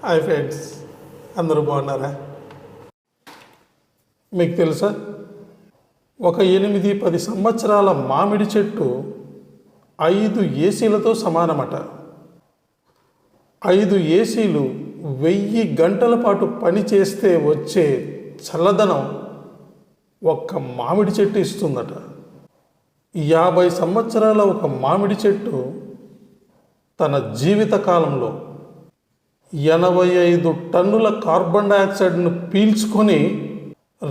Hi friends, అందరూ బాగున్నారా? మీకు తెలుసా, ఒక 8-10 సంవత్సరాల మామిడి చెట్టు 5 ఏసీలతో సమానమట. 5 ఏసీలు 1000 గంటల పాటు పని చేస్తే వచ్చే చల్లదనం ఒక్క మామిడి చెట్టు ఇస్తుందట. 50 సంవత్సరాల ఒక మామిడి చెట్టు తన జీవిత కాలంలో 85 టన్నుల కార్బన్ డైఆక్సైడ్ను పీల్చుకొని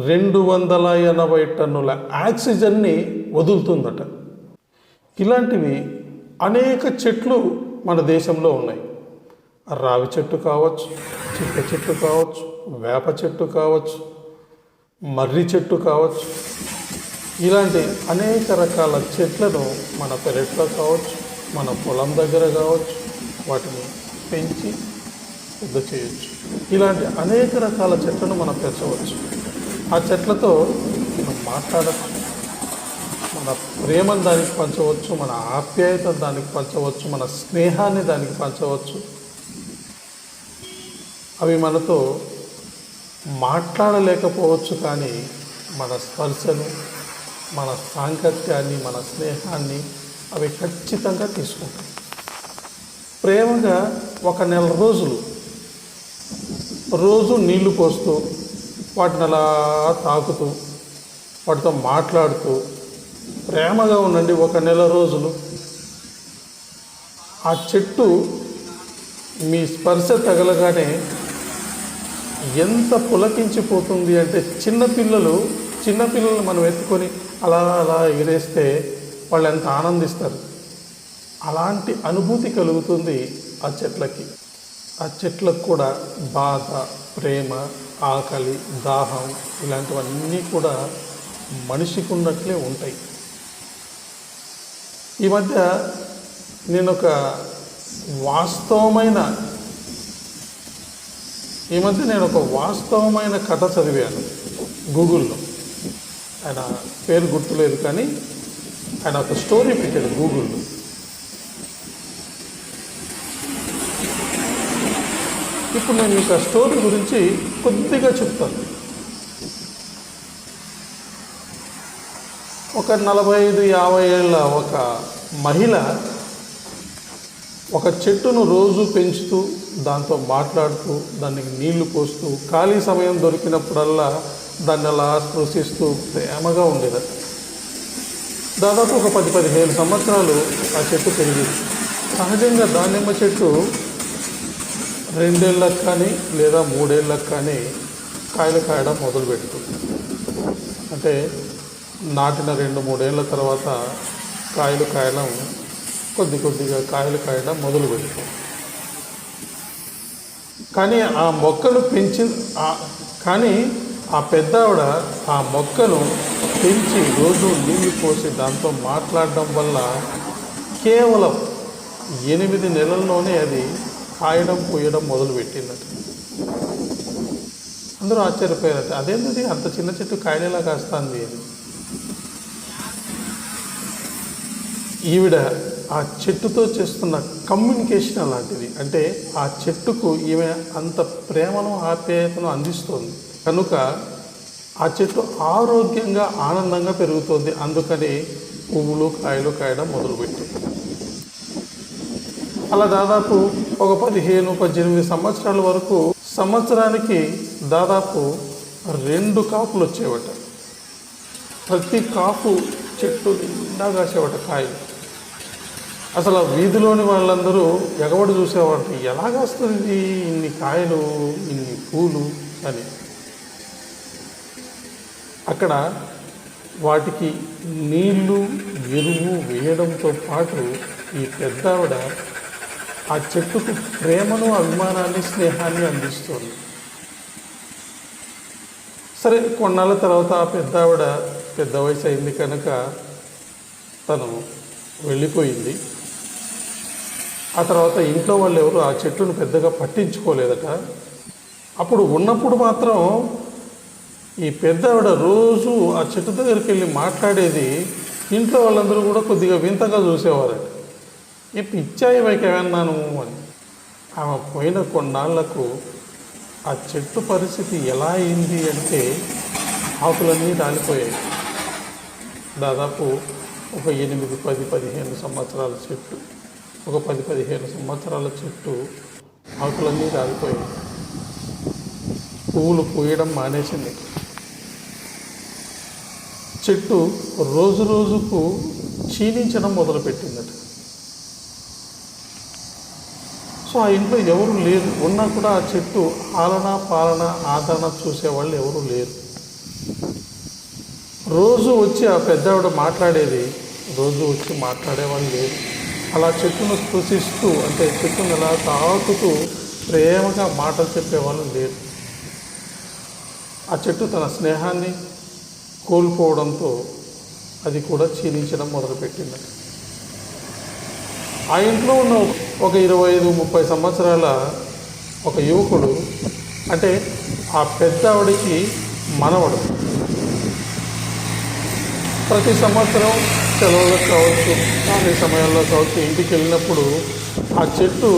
280 టన్నుల ఆక్సిజన్ని వదులుతుందట. ఇలాంటివి అనేక చెట్లు మన దేశంలో ఉన్నాయి. రావి చెట్టు కావచ్చు, చింత చెట్టు కావచ్చు, వేప చెట్టు కావచ్చు, మర్రి చెట్టు కావచ్చు. ఇలాంటి అనేక రకాల చెట్లను మన పెరట్లో కావచ్చు, మన పొలం దగ్గర కావచ్చు, వాటిని పెంచి పెద్ద చేయొచ్చు. ఇలాంటి అనేక రకాల చెట్లను మనం పెంచవచ్చు. ఆ చెట్లతో మనం మాట్లాడచ్చు, మన ప్రేమను దానికి పంచవచ్చు, మన ఆప్యాయతను దానికి పంచవచ్చు, మన స్నేహాన్ని దానికి పంచవచ్చు. అవి మనతో మాట్లాడలేకపోవచ్చు, కానీ మన స్పర్శను, మన సాంగత్యాన్ని, మన స్నేహాన్ని అవి ఖచ్చితంగా తీసుకుంటాయి. ప్రేమగా ఒక నెల రోజులు రోజు నీళ్లు పోస్తూ, వాటిని అలా తాకుతూ, వాటితో మాట్లాడుతూ ప్రేమగా ఉండండి. ఒక నెల రోజులు ఆ చెట్టు మీ స్పర్శ తగలగానే ఎంత పులకించిపోతుంది అంటే, చిన్నపిల్లలు మనం ఎత్తుకొని అలా అలా ఎగిరేస్తే వాళ్ళు ఎంత ఆనందిస్తారు. అలాంటి అనుభూతి కలుగుతుంది ఆ చెట్లకి. ఆ చెట్లకు కూడా బాధ, ప్రేమ, ఆకలి, దాహం ఇలాంటివన్నీ కూడా మనిషికి ఉన్నట్లే ఉంటాయి. ఈ మధ్య నేను ఒక వాస్తవమైన కథ చదివాను గూగుల్లో. ఆయన పేరు గుర్తులేదు, కానీ ఆయన ఒక స్టోరీ పెట్టాడు గూగుల్లో. ఇప్పుడు నేను మీకు ఆ స్టోరీ గురించి కొద్దిగా చెప్తాను. ఒక 45-50 ఏళ్ళ ఒక మహిళ ఒక చెట్టును రోజు పెంచుతూ, దాంతో మాట్లాడుతూ, దానికి నీళ్లు పోస్తూ, ఖాళీ సమయం దొరికినప్పుడల్లా దాన్ని అలా స్పృశిస్తూ ప్రేమగా ఉండేది. దాదాపు ఒక 10-15 సంవత్సరాలు ఆ చెట్టు పెరిగింది. సహజంగా దానిమ్మ చెట్టు 2 ఏళ్ళకు కానీ లేదా 3 ఏళ్ళకు కానీ కాయలు కాయడం మొదలుపెడుతుంది. అంటే నాటిన 2-3 ఏళ్ళ తర్వాత కాయలు కాయడం కొద్దిగా కాయలు కాయడం మొదలుపెడుతుంది. కానీ ఆ మొక్కను కానీ ఆ పెద్దావిడ ఆ మొక్కను పెంచి రోజు నీళ్ళు పోసి దాంతో మాట్లాడడం వల్ల కేవలం 8 నెలల్లోనే అది కాయడం పూయడం మొదలుపెట్టిందట. అందరూ ఆశ్చర్యపోయారట, అదేంటది అంత చిన్న చెట్టు కాయలేలా కాస్తుంది అని. ఈవిడ ఆ చెట్టుతో చేస్తున్న కమ్యూనికేషన్ అలాంటిది. అంటే ఆ చెట్టుకు ఈమె అంత ప్రేమను, ఆప్యాయతను అందిస్తోంది కనుక ఆ చెట్టు ఆరోగ్యంగా, ఆనందంగా పెరుగుతోంది. అందుకని పువ్వులు, కాయలు కాయడం మొదలుపెట్టింది. అలా దాదాపు ఒక 15-18 సంవత్సరాల వరకు సంవత్సరానికి దాదాపు 2 కాపులు వచ్చేవట. ప్రతి కాపు చెట్టు నిండా కాసేవట కాయలు. అసలు ఆ వీధిలోని వాళ్ళందరూ ఎగబడి చూసేవాళ్ళు, ఎలాగొస్తుంది ఇన్ని కాయలు, ఇన్ని పూలు అని. అక్కడ వాటికి నీళ్లు, ఎరువు వేయడంతో పాటు ఈ పెద్దావిడ ఆ చెట్టుకు ప్రేమను, అభిమానాన్ని, స్నేహాన్ని అందిస్తుంది. సరే, కొన్నాళ్ళ తర్వాత ఆ పెద్దావిడ పెద్ద వయసు అయింది కనుక తను వెళ్ళిపోయింది. ఆ తర్వాత ఇంట్లో వాళ్ళు ఎవరు ఆ చెట్టును పెద్దగా పట్టించుకోలేదట. అప్పుడు ఉన్నప్పుడు మాత్రం ఈ పెద్దావిడ రోజు ఆ చెట్టు దగ్గరికి వెళ్ళి మాట్లాడేది. ఇంట్లో వాళ్ళందరూ కూడా కొద్దిగా వింతగా చూసేవారట. పిచ్చాయి వైకి ఏమన్నాను అని. ఆమె పోయిన కొన్నాళ్లకు ఆ చెట్టు పరిస్థితి ఎలా అయింది అంటే ఆకులన్నీ రాలిపోయాయి. దాదాపు ఒక 8, 10, 15 సంవత్సరాల చెట్టు, ఒక 10-15 సంవత్సరాల చెట్టు ఆకులన్నీ రాలిపోయాయి. పువ్వులు పూయడం మానేసింది. చెట్టు రోజు రోజుకు క్షీణించడం మొదలుపెట్టిందట. సో ఆ ఇంట్లో ఎవరు లేరు, ఉన్నా కూడా ఆ చెట్టు ఆలన పాలన ఆదరణ చూసేవాళ్ళు ఎవరు లేరు. రోజు వచ్చి ఆ పెద్దవిడ మాట్లాడేది, రోజు వచ్చి మాట్లాడేవాళ్ళు లేరు. అలా చెట్టును స్పృశిస్తూ, అంటే చెట్టును ఎలా తాకుతూ ప్రేమగా మాటలు చెప్పేవాళ్ళు లేరు. ఆ చెట్టు తన స్నేహాన్ని కోల్పోవడంతో అది కూడా క్షీణించడం మొదలుపెట్టింది. ఆ ఇంట్లో ఉన్న ఒక 25-30 సంవత్సరాల ఒక యువకుడు, అంటే ఆ పెద్ద ఆవిడికి మనవడు, ప్రతి సంవత్సరం సెలవులకు కావచ్చు, ఖాళీ సమయాల్లో కావచ్చు, ఇంటికి వెళ్ళినప్పుడు ఆ చెట్టు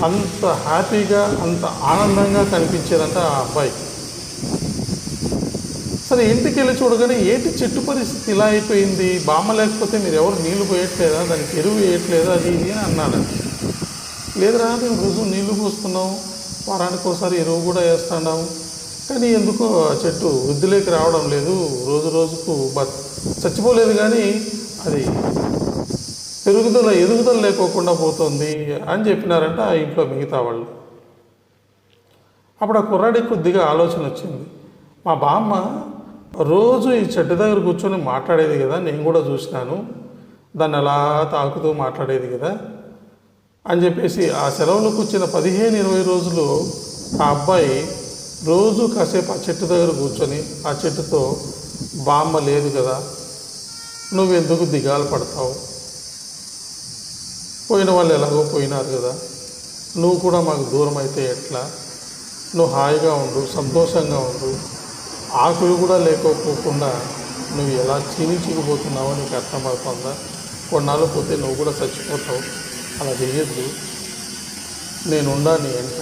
అంత హ్యాపీగా, అంత ఆనందంగా కనిపించేదంట ఆ అబ్బాయికి. సరే, ఇంటికి వెళ్ళి చూడగానే ఏంటి చెట్టు పరిస్థితి ఇలా అయిపోయింది, బామ్మ లేకపోతే మీరు ఎవరు నీళ్లు పోయట్లేదా, దానికి ఎరువు వేయట్లేదా, అది ఇది అని అన్నాడు. లేదురా, మేము రోజు నీళ్లు పోస్తున్నాం, వారానికి ఒకసారి ఎరువు కూడా వేస్తున్నాం, కానీ ఎందుకో ఆ చెట్టు వృద్ధిలోకి రావడం లేదు, రోజు రోజుకు చచ్చిపోలేదు కానీ అది ఎదుగుదల లేకోకుండా పోతుంది అని చెప్పినారంట ఆ ఇంట్లో మిగతా వాళ్ళు. అప్పుడు ఆ కుర్రాడికి కొద్దిగా ఆలోచన వచ్చింది. మా బామ్మ రోజు ఈ చెట్టు దగ్గర కూర్చొని మాట్లాడేది కదా, నేను కూడా చూసినాను, దాన్ని అలా తాకుతూ మాట్లాడేది కదా అని చెప్పేసి ఆ సెలవులకు వచ్చిన 15-20 రోజులు ఆ అబ్బాయి రోజు కాసేపు ఆ చెట్టు దగ్గర కూర్చొని ఆ చెట్టుతో, బామ్మ లేదు కదా, నువ్వెందుకు దిగాలు పడతావు, పోయిన వాళ్ళు ఎలాగో పోయినారు కదా, నువ్వు కూడా మాకు దూరం అయితే ఎట్లా, నువ్వు హాయిగా ఉండు, సంతోషంగా ఉండు, ఆకులు కూడా లేకపోకుండా నువ్వు ఎలా క్షీణించుకుపోతున్నావో నీకు అర్థమవుతుందా, కొన్నాళ్ళు పోతే నువ్వు కూడా చచ్చిపోతావు, అలా చేయొద్దు, నేనుండా నీ వెంట,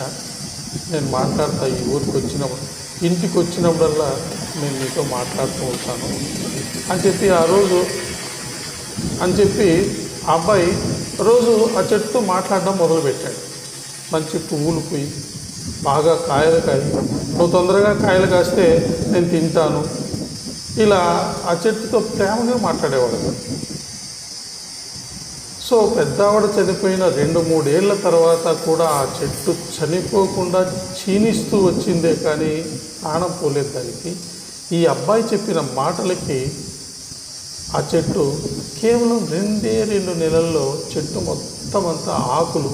నేను మాట్లాడతా, ఈ ఊరికి వచ్చినప్పుడు ఇంటికి వచ్చినప్పుడల్లా నేను నీతో మాట్లాడుతూ ఉంటాను అని చెప్పి ఆ అబ్బాయి రోజు ఆ చెట్టుతో మాట్లాడడం మొదలుపెట్టాడు. మంచి పువ్వులు పోయి బాగా కాయలు కాయి, నువ్వు తొందరగా కాయలు కాస్తే నేను తింటాను, ఇలా ఆ చెట్టుతో ప్రేమగా మాట్లాడేవాడు. సో పెద్దావిడ చనిపోయిన 2-3 ఏళ్ల తర్వాత కూడా ఆ చెట్టు చనిపోకుండా క్షీణిస్తూ వచ్చిందే కానీ ప్రాణం పోలేదు దానికి. ఈ అబ్బాయి చెప్పిన మాటలకి ఆ చెట్టు కేవలం 2 నెలల్లో చెట్టు మొత్తం అంతా ఆకులు,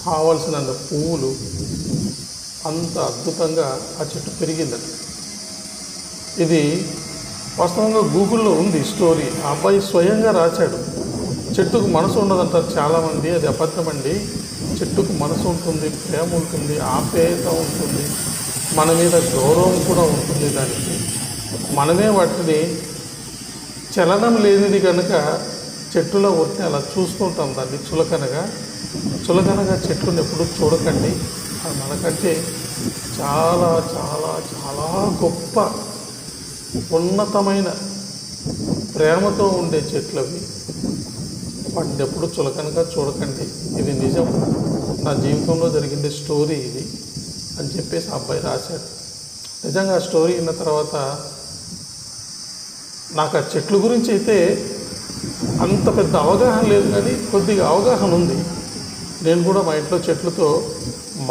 కావలసిన పువ్వులు, అంత అద్భుతంగా ఆ చెట్టు పెరిగిందట. ఇది వాస్తవంగా గూగుల్లో ఉంది స్టోరీ, ఆ అబ్బాయి స్వయంగా రాశాడు. చెట్టుకు మనసు ఉండదంటారు చాలామంది, అది అబద్ధమండి. చెట్టుకు మనసు ఉంటుంది, ప్రేమ ఉంటుంది, ఆప్యాయత ఉంటుంది, మన మీద గౌరవం కూడా ఉంటుంది దానికి. మనమే వాటిని చలనం లేనిది కనుక చెట్టులో ఒట్టి అలా చూస్తుంటాం దాన్ని చులకనగా చెట్టుని ఎప్పుడు చూడకండి. అది మనకంటే చాలా చాలా చాలా గొప్ప ఉన్నతమైన ప్రేమతో ఉండే చెట్లు అవి. వాటిని ఎప్పుడు చులకనగా చూడకండి. ఇది నిజం, నా జీవితంలో జరిగింది స్టోరీ ఇది అని చెప్పేసి ఆ అబ్బాయి రాశాడు. నిజంగా ఆ స్టోరీ విన్న తర్వాత నాకు ఆ చెట్ల గురించి అయితే అంత పెద్ద అవగాహన లేదు, కానీ కొద్దిగా అవగాహన ఉంది. నేను కూడా మా ఇంట్లో చెట్లతో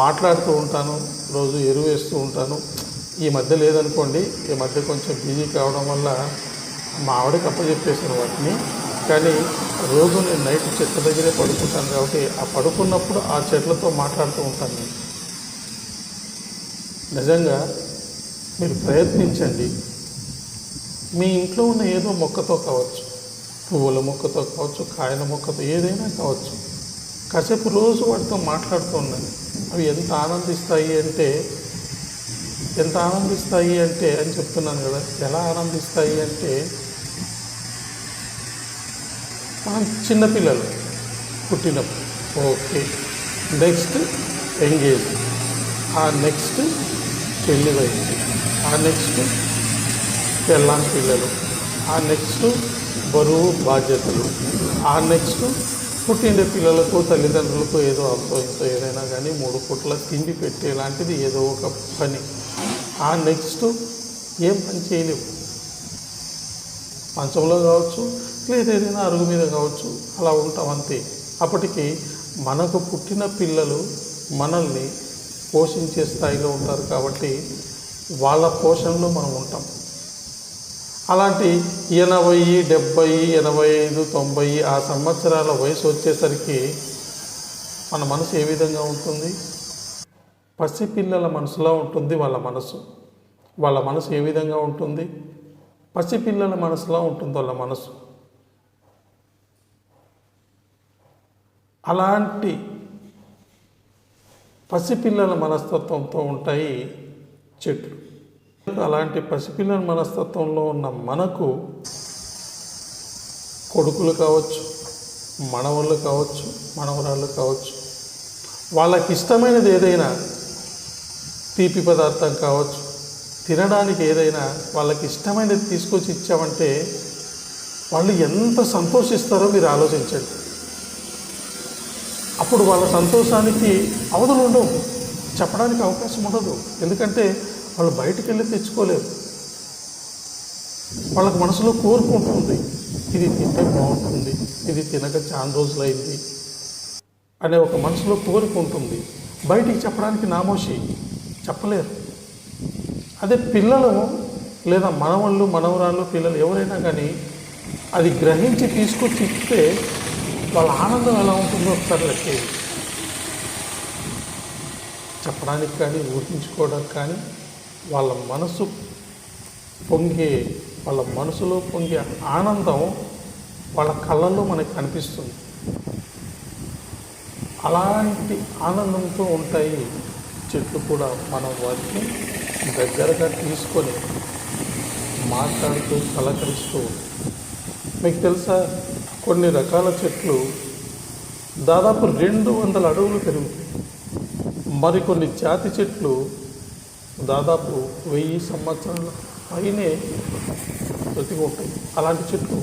మాట్లాడుతూ ఉంటాను, రోజు ఎరువు వేస్తూ ఉంటాను. ఈ మధ్య లేదనుకోండి, ఈ మధ్య కొంచెం బిజీ కావడం వల్ల మా ఆవిడకి అప్పచెప్పేసాను వాటిని. కానీ రోజు నేను నైట్ చెట్ల దగ్గరే పడుకుంటాను కాబట్టి ఆ పడుకున్నప్పుడు ఆ చెట్లతో మాట్లాడుతూ ఉంటాను నేను. నిజంగా మీరు ప్రయత్నించండి. మీ ఇంట్లో ఉన్న ఏదో మొక్కతో కావచ్చు, పువ్వుల మొక్కతో కావచ్చు, కాయల మొక్కతో, ఏదైనా కావచ్చు, కాసేపు రోజు వాటితో మాట్లాడుతూ ఉన్నాయి. అవి ఎంత ఆనందిస్తాయి అంటే అని చెప్తున్నాను కదా. ఎలా ఆనందిస్తాయి అంటే, మనం చిన్నపిల్లలు పుట్టినప్పుడు ఓకే నెక్స్ట్ ఎంగేజ్, ఆ నెక్స్ట్ పెళ్లి వయసు, ఆ నెక్స్ట్ పెళ్ళాం పిల్లలు, ఆ నెక్స్ట్ బరువు బాధ్యతలు, ఆ నెక్స్ట్ పుట్టిండే పిల్లలకు తల్లిదండ్రులకు ఏదో అంతో ఇంతో ఏదైనా కానీ 3 పూట్ల తిండి పెట్టేలాంటిది ఏదో ఒక పని. ఆ నెక్స్ట్ ఏం పని చేయలేవు, మంచంలో కావచ్చు లేదా ఏదైనా అరుగు మీద కావచ్చు, అలా ఉంటాం అంతే. అప్పటికి మనకు పుట్టిన పిల్లలు మనల్ని పోషించే స్థాయిలో ఉంటారు కాబట్టి వాళ్ళ పోషణలో మనం ఉంటాం. అలాంటి 80, 70, 85, 90 ఆ సంవత్సరాల వయసు వచ్చేసరికి మన మనసు ఏ విధంగా ఉంటుంది? పసిపిల్లల మనసులా ఉంటుంది వాళ్ళ మనసు. వాళ్ళ మనసు ఏ విధంగా ఉంటుంది? పసిపిల్లల మనసులా ఉంటుంది వాళ్ళ మనసు. అలాంటి పసిపిల్లల మనస్తత్వంతో ఉంటాయి చెట్లు. అలాంటి పసిపిల్లల మనస్తత్వంలో ఉన్న మనకు కొడుకులు కావచ్చు, మనవళ్ళు కావచ్చు, మనవరాళ్ళు కావచ్చు, వాళ్ళకి ఇష్టమైనది ఏదైనా తీపి పదార్థం కావచ్చు, తినడానికి ఏదైనా వాళ్ళకి ఇష్టమైనది తీసుకొచ్చి ఇచ్చామంటే వాళ్ళు ఎంత సంతోషిస్తారో మీరు ఆలోచించండి. అప్పుడు వాళ్ళ సంతోషానికి అవధులు ఉండవు, చెప్పడానికి అవకాశం ఉండదు. ఎందుకంటే వాళ్ళు బయటికి వెళ్ళి తెచ్చుకోలేరు. వాళ్ళకి మనసులో కోరుకుంటుంది, ఇది తింటే బాగుంటుంది, ఇది తినక చాలా రోజులైంది అనే ఒక మనసులో కోరుకుంటుంది. బయటికి చెప్పడానికి నామోషి, చెప్పలేరు. అదే పిల్లలు లేదా మనవళ్ళు మనవరాళ్ళు పిల్లలు ఎవరైనా కానీ అది గ్రహించి తీసుకొచ్చి ఇస్తే వాళ్ళ ఆనందం ఎలా ఉంటుందో ఒకసారి లెక్కేది. చెప్పడానికి కానీ ఊహించుకోవడానికి కానీ వాళ్ళ మనసులో పొంగే ఆనందం వాళ్ళ కళ్ళల్లో మనకు కనిపిస్తుంది. అలాంటి ఆనందంతో ఉంటాయి చెట్లు కూడా. మనం వాటిని దగ్గరగా తీసుకొని మాట్లాడుతూ పలకరిస్తూ. మీకు తెలుసా, కొన్ని రకాల చెట్లు దాదాపు 200 అడుగులు పెరుగుతాయి. మరికొన్ని జాతి చెట్లు దాదాపు 1000 సంవత్సరాల పైనే బ్రతికి ఉంటాయి. అలాంటి చెట్లు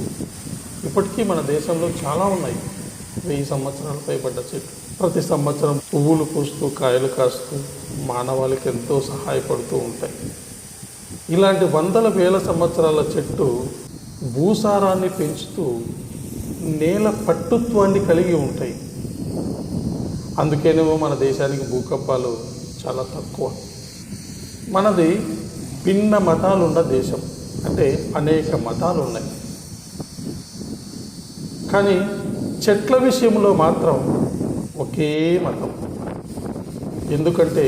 ఇప్పటికీ మన దేశంలో చాలా ఉన్నాయి. 1000 సంవత్సరాలు పైబడ్డ చెట్లు ప్రతి సంవత్సరం పువ్వులు పూస్తూ కాయలు కాస్తూ మానవాళికి ఎంతో సహాయపడుతూ ఉంటాయి. ఇలాంటి వందల వేల సంవత్సరాల చెట్టు భూసారాన్ని పెంచుతూ నేల పట్టుత్వాన్ని కలిగి ఉంటాయి. అందుకేనేమో మన దేశానికి భూకంపాలు చాలా తక్కువ. మనది భిన్న మతాలు ఉన్న దేశం, అంటే అనేక మతాలు ఉన్నాయి. కానీ చెట్ల విషయంలో మాత్రం ఒకే మతం. ఎందుకంటే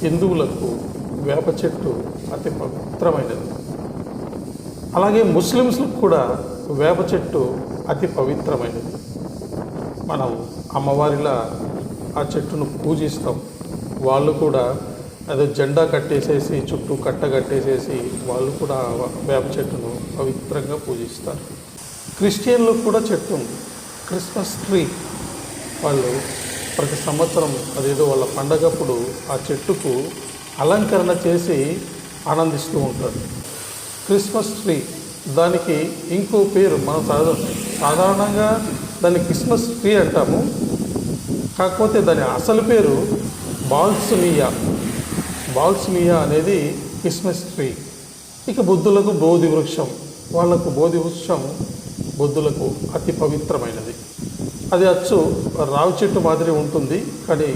హిందువులకు వేప చెట్టు అతి పవిత్రమైనది. అలాగే ముస్లిమ్స్లకు కూడా వేప చెట్టు అతి పవిత్రమైనది. మనం అమ్మవారిలా ఆ చెట్టును పూజిస్తాం. వాళ్ళు కూడా అదే జెండా కట్టేసేసి చుట్టూ కట్ట కట్టేసేసి వాళ్ళు కూడా వేప చెట్టును పవిత్రంగా పూజిస్తారు. క్రిస్టియన్లు కూడా చెట్టు ఉంది, క్రిస్మస్ ట్రీ. వాళ్ళు ప్రతి సంవత్సరం అదేదో వాళ్ళ పండగప్పుడు ఆ చెట్టుకు అలంకరణ చేసి ఆనందిస్తూ ఉంటారు. క్రిస్మస్ ట్రీ, దానికి ఇంకో పేరు మనం సాధారణంగా దాన్ని క్రిస్మస్ ట్రీ అంటాము. కాకపోతే దాని అసలు పేరు బాల్సమియా అనేది క్రిస్మస్ ట్రీ. ఇక బుద్ధులకు బోధి వృక్షం, వాళ్లకు బోధి వృక్షం బుద్ధులకు అతి పవిత్రమైనది. అది అచ్చు రావి చెట్టు మాదిరి ఉంటుంది, కానీ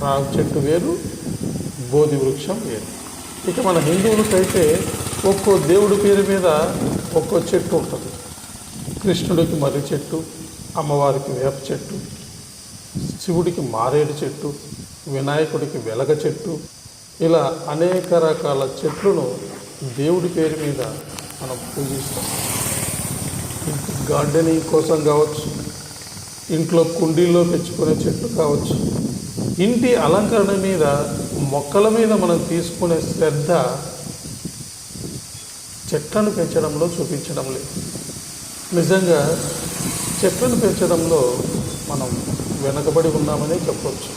రావి చెట్టు వేరు, బోధి వృక్షం వేరు. ఇక మన హిందువులకైతే ఒక్కో దేవుడి పేరు మీద ఒక్కో చెట్టు ఉంటుంది. కృష్ణుడికి మర్రి చెట్టు, అమ్మవారికి వేప చెట్టు, శివుడికి మారేడు చెట్టు, వినాయకుడికి వెలగ చెట్టు, ఇలా అనేక రకాల చెట్లను దేవుడి పేరు మీద మనం పూజిస్తాం. ఇంటి గార్డెనింగ్ కోసం కావచ్చు, ఇంట్లో కుండీల్లో పెంచుకునే చెట్టు కావచ్చు, ఇంటి అలంకరణ మీద మొక్కల మీద మనం తీసుకునే శ్రద్ధ చెట్లను పెంచడంలో చూపించడం లేదు. నిజంగా చెట్లను పెంచడంలో మనం వెనకబడి ఉన్నామనే చెప్పొచ్చు.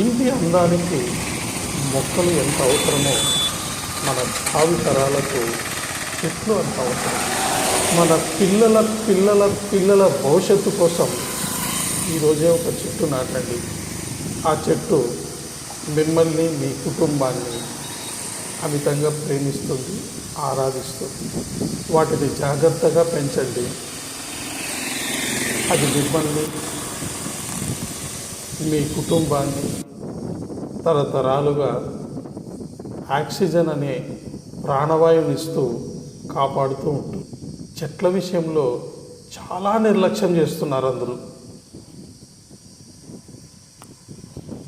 ఇంటి అందానికి మొక్కలు ఎంత అవసరమో మన భావి తరాలకు చెట్లు అంత అవసరం. మన పిల్లల పిల్లల పిల్లల భవిష్యత్తు కోసం ఈరోజే ఒక చెట్టు నాటండి. ఆ చెట్టు మిమ్మల్ని, మీ కుటుంబాన్ని అమితంగా ప్రేమిస్తుంది, ఆరాధిస్తుంది. వాటిని జాగ్రత్తగా పెంచండి. అది మిమ్మల్ని, మీ కుటుంబాన్ని తరతరాలుగా ఆక్సిజన్ అనే ప్రాణవాయువునిస్తూ కాపాడుతూ ఉంటుంది. చెట్ల విషయంలో చాలా నిర్లక్ష్యం చేస్తున్నారు అందరూ.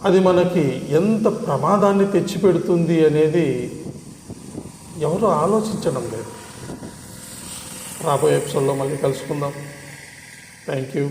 అది మనకి ఎంత ప్రమాదాన్ని తెచ్చిపెడుతుంది అనేది ఎవరు ఆలోచించడం లేదు. రాబోయే ఎపిసోడ్లో మళ్ళీ కలుసుకుందాం. Thank you.